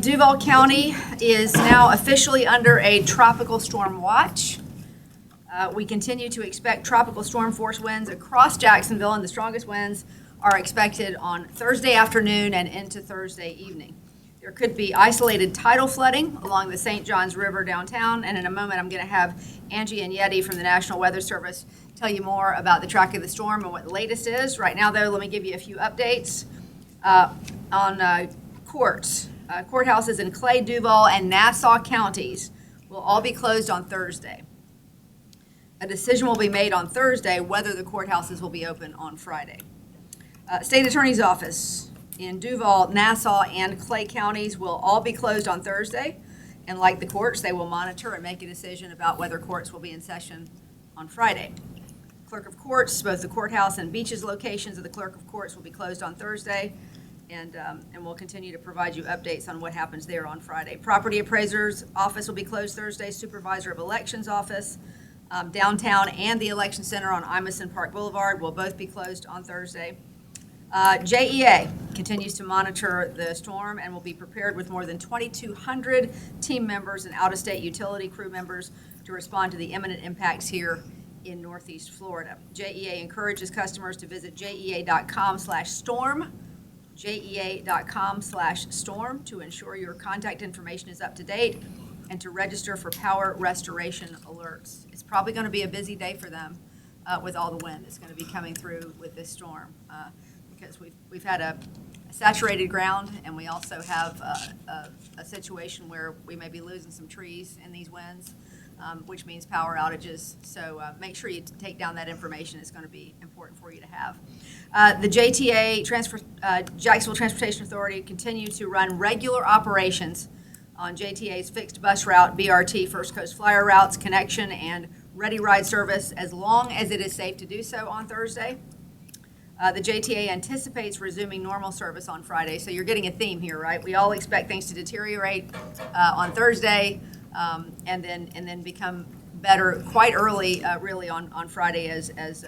Duval County is now officially under a tropical storm watch. We continue to expect tropical storm force winds across Jacksonville, and the strongest winds are expected on Thursday afternoon and into Thursday evening. There could be isolated tidal flooding along the St. Johns River downtown, and in a moment I'm going to have Angie and Yeti from the National Weather Service tell you more about the track of the storm and what the latest is. Right now, though, let me give you a few updates on courts. Courthouses in Clay, Duval, and Nassau counties will all be closed on Thursday. A decision will be made on Thursday whether the courthouses will be open on Friday. State Attorney's Office in Duval, Nassau, and Clay counties will all be closed on Thursday. And like the courts, they will monitor and make a decision about whether courts will be in session on Friday. Clerk of Courts, both the courthouse and Beaches locations of the Clerk of Courts will be closed on Thursday. And we'll continue to provide you updates on what happens there on Friday. Property Appraiser's Office will be closed Thursday. Supervisor of Elections Office, downtown, and the Election Center on Imeson Park Boulevard will both be closed on Thursday. JEA continues to monitor the storm and will be prepared with more than 2,200 team members and out-of-state utility crew members to respond to the imminent impacts here in Northeast Florida. JEA encourages customers to visit jea.com/storm. jea.com/storm to ensure your contact information is up to date and to register for power restoration alerts. It's probably going to be a busy day for them with all the wind that's going to be coming through with this storm because we've had a saturated ground, and we also have a situation where we may be losing some trees in these winds, which means power outages. So make sure you take down that information. It's going to be important for you to have. The JTA, Jacksonville Transportation Authority, continue to run regular operations on JTA's fixed bus route, BRT, First Coast Flyer routes, connection, and ready ride service as long as it is safe to do so on Thursday. The JTA anticipates resuming normal service on Friday. So you're getting a theme here, right? We all expect things to deteriorate on Thursday and then become better quite early, really on Friday as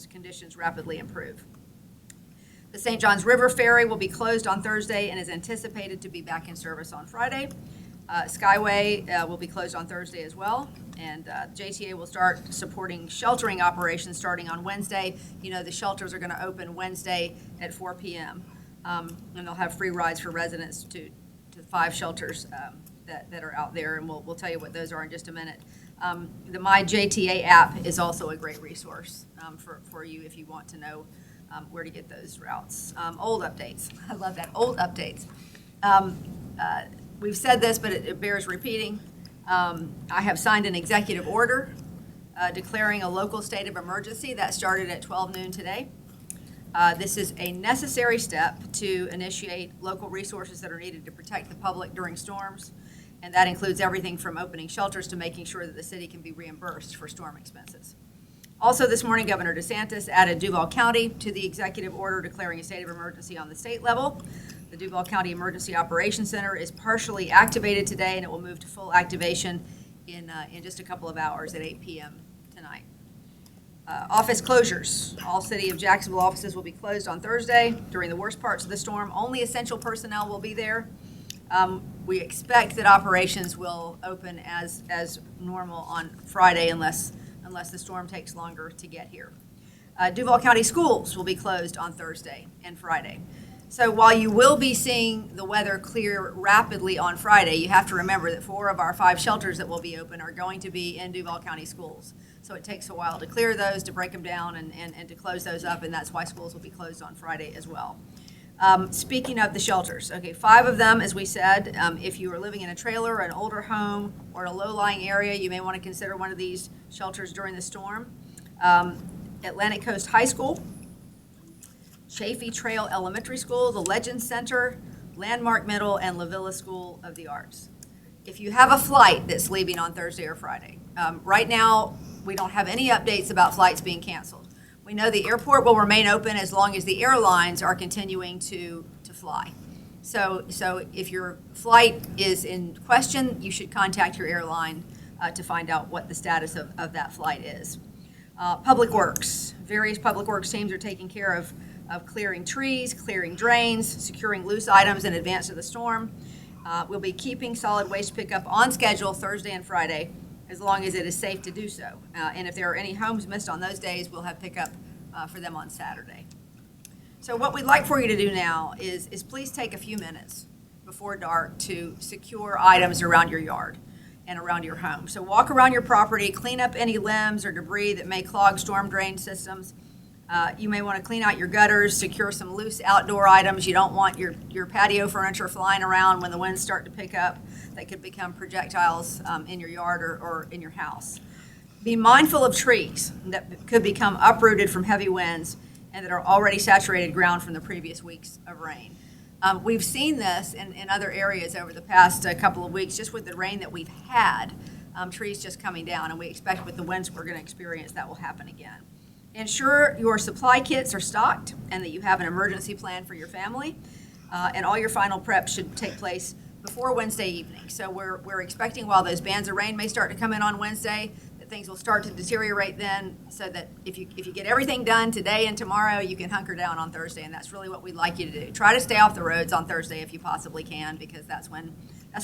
conditions rapidly improve. The St. Johns River Ferry will be closed on Thursday and is anticipated to be back in service on Friday. Skyway will be closed on Thursday as well, and JTA will start supporting sheltering operations starting on Wednesday. You know, the shelters are going to open Wednesday at 4 p.m., and they'll have free rides for residents to 5 shelters that are out there, and we'll tell you what those are in just a minute. The My JTA app is also a great resource for you if you want to know where to get those routes. Old updates. I love that. Old updates. We've said this, but it bears repeating. I have signed an executive order declaring a local state of emergency that started at 12 noon today. This is a necessary step to initiate local resources that are needed to protect the public during storms, and that includes everything from opening shelters to making sure that the city can be reimbursed for storm expenses. Also this morning, Governor DeSantis added Duval County to the executive order declaring a state of emergency on the state level. The Duval County Emergency Operations Center is partially activated today, and it will move to full activation in just a couple of hours at 8 p.m. tonight. Office closures. All City of Jacksonville offices will be closed on Thursday during the worst parts of the storm. Only essential personnel will be there. We expect that operations will open as normal on Friday unless the storm takes longer to get here. Duval County schools will be closed on Thursday and Friday. So while you will be seeing the weather clear rapidly on Friday, you have to remember that 4 of our 5 shelters that will be open are going to be in Duval County schools. So it takes a while to clear those, to break them down, and to close those up, and that's why schools will be closed on Friday as well. Speaking of the shelters, okay, 5 of them, as we said, if you are living in a trailer, an older home, or a low-lying area, you may want to consider one of these shelters during the storm. Atlantic Coast High School, Chaffee Trail Elementary School, the Legends Center, Landmark Middle, and La Villa School of the Arts. If you have a flight that's leaving on Thursday or Friday, right now we don't have any updates about flights being canceled. We know the airport will remain open as long as the airlines are continuing to fly. So if your flight is in question, you should contact your airline to find out what the status of that flight is. Public Works. Various Public Works teams are taking care of clearing trees, clearing drains, securing loose items in advance of the storm. We'll be keeping solid waste pickup on schedule Thursday and Friday, as long as it is safe to do so. And if there are any homes missed on those days, we'll have pickup for them on Saturday. So what we'd like for you to do now is please take a few minutes before dark to secure items around your yard and around your home. So walk around your property, clean up any limbs or debris that may clog storm drain systems. You may want to clean out your gutters, secure some loose outdoor items. You don't want your patio furniture flying around when the winds start to pick up. That could become projectiles in your yard or in your house. Be mindful of trees that could become uprooted from heavy winds and that are already saturated ground from the previous weeks of rain. We've seen this in other areas over the past couple of weeks, just with the rain that we've had, trees just coming down, and we expect with the winds we're going to experience that will happen again. Ensure your supply kits are stocked and that you have an emergency plan for your family, and all your final prep should take place before Wednesday evening. So we're expecting, while those bands of rain may start to come in on Wednesday, that things will start to deteriorate then, so that if you get everything done today and tomorrow, you can hunker down on Thursday, and that's really what we'd like you to do. Try to stay off the roads on Thursday if you possibly can, because that's when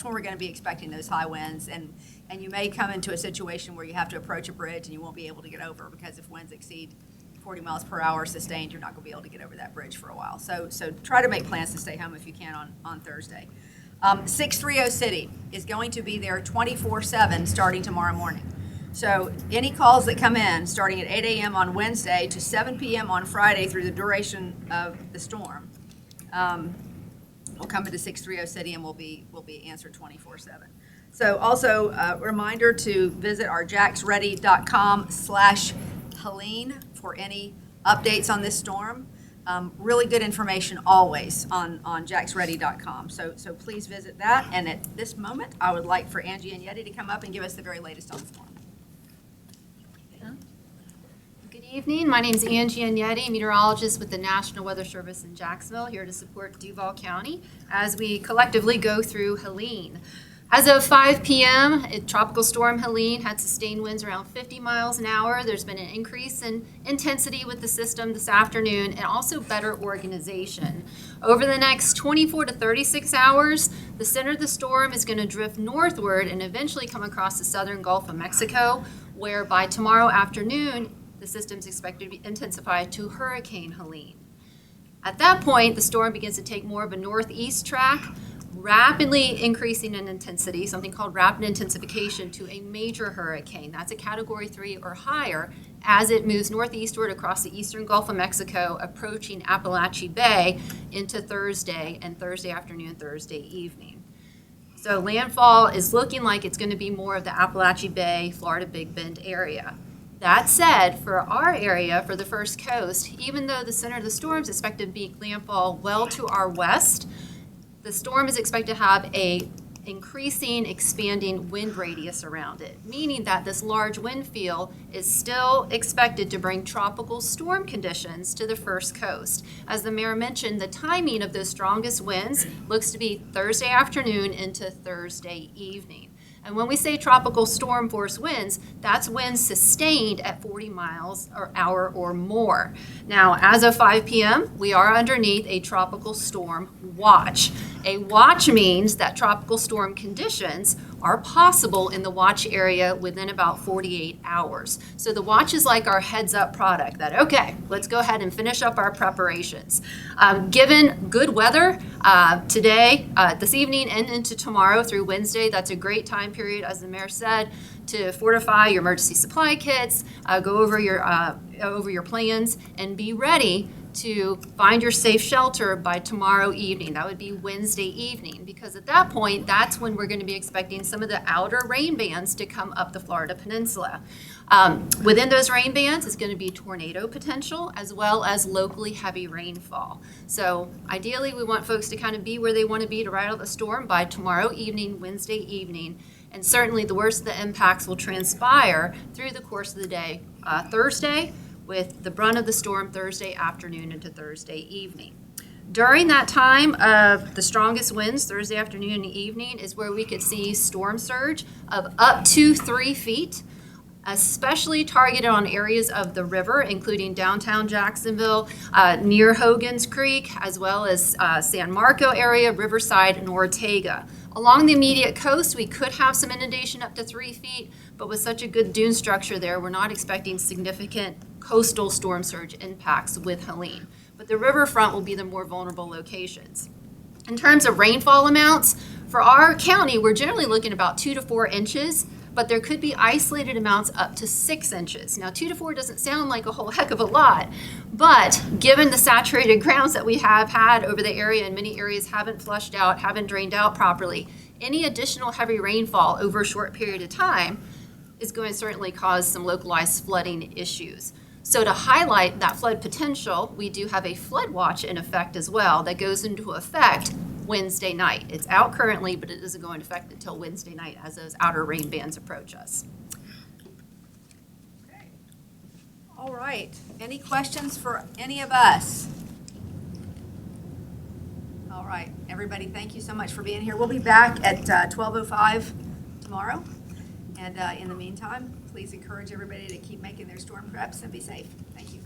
we're going to be expecting those high winds, and you may come into a situation where you have to approach a bridge and you won't be able to get over, because if winds exceed 40 miles per hour sustained, you're not going to be able to get over that bridge for a while. So try to make plans to stay home if you can on Thursday. 630 City is going to be there 24/7 starting tomorrow morning. So any calls that come in starting at 8 a.m. on Wednesday to 7 p.m. on Friday through the duration of the storm will come into 630 City and will be answered 24/7. So also a reminder to visit our jacksready.com/Helene for any updates on this storm. Really good information always on jacksready.com. So please visit that. And at this moment, I would like for Angie and Yeti to come up and give us the very latest on the storm. Good evening. My name is Angie Agnetti, meteorologist with the National Weather Service in Jacksonville, here to support Duval County as we collectively go through Helene. As of 5 p.m., Tropical Storm Helene had sustained winds around 50 miles an hour. There's been an increase in intensity with the system this afternoon, and also better organization. Over the next 24 to 36 hours, the center of the storm is going to drift northward and eventually come across the southern Gulf of Mexico, where by tomorrow afternoon, the system is expected to be intensified to Hurricane Helene. At that point, the storm begins to take more of a northeast track, rapidly increasing in intensity, something called rapid intensification, to a major hurricane. That's a Category 3 or higher as it moves northeastward across the eastern Gulf of Mexico, approaching Apalachee Bay into Thursday and Thursday afternoon, Thursday evening. So landfall is looking like it's going to be more of the Apalachee Bay, Florida Big Bend area. That said, for our area, for the First Coast, even though the center of the storm is expected to be landfall well to our west, the storm is expected to have a increasing, expanding wind radius around it, meaning that this large wind field is still expected to bring tropical storm conditions to the First Coast. As the mayor mentioned, the timing of those strongest winds looks to be Thursday afternoon into Thursday evening. And when we say tropical storm force winds, that's winds sustained at 40 miles per hour or more. Now, as of 5 p.m., we are underneath a tropical storm watch. A watch means that tropical storm conditions are possible in the watch area within about 48 hours. So the watch is like our heads up product that, okay, let's go ahead and finish up our preparations. Given good weather today, this evening, and into tomorrow through Wednesday, that's a great time period, as the mayor said, to fortify your emergency supply kits, go over your plans, and be ready to find your safe shelter by tomorrow evening. That would be Wednesday evening, because at that point, that's when we're going to be expecting some of the outer rain bands to come up the Florida Peninsula. Within those rain bands is going to be tornado potential, as well as locally heavy rainfall. So ideally, we want folks to kind of be where they want to be to ride out the storm by tomorrow evening, Wednesday evening. And certainly the worst of the impacts will transpire through the course of the day, Thursday, with the brunt of the storm Thursday afternoon into Thursday evening. During that time of the strongest winds, Thursday afternoon and evening, is where we could see storm surge of up to 3 feet, especially targeted on areas of the river, including downtown Jacksonville, near Hogan's Creek, as well as San Marco area, Riverside, and Ortega. Along the immediate coast, we could have some inundation up to 3 feet, but with such a good dune structure there, we're not expecting significant coastal storm surge impacts with Helene. But the riverfront will be the more vulnerable locations. In terms of rainfall amounts, for our county, we're generally looking about 2 to 4 inches, but there could be isolated amounts up to 6 inches. Now, 2 to 4 doesn't sound like a whole heck of a lot, but given the saturated grounds that we have had over the area, and many areas haven't flushed out, haven't drained out properly, any additional heavy rainfall over a short period of time is going to certainly cause some localized flooding issues. So to highlight that flood potential, we do have a flood watch in effect as well that goes into effect Wednesday night. It's out currently, but it doesn't go into effect until Wednesday night as those outer rain bands approach us. Okay. All right. Any questions for any of us? All right. Everybody, thank you so much for being here. We'll be back at 12:05 tomorrow. And in the meantime, please encourage everybody to keep making their storm preps and be safe. Thank you.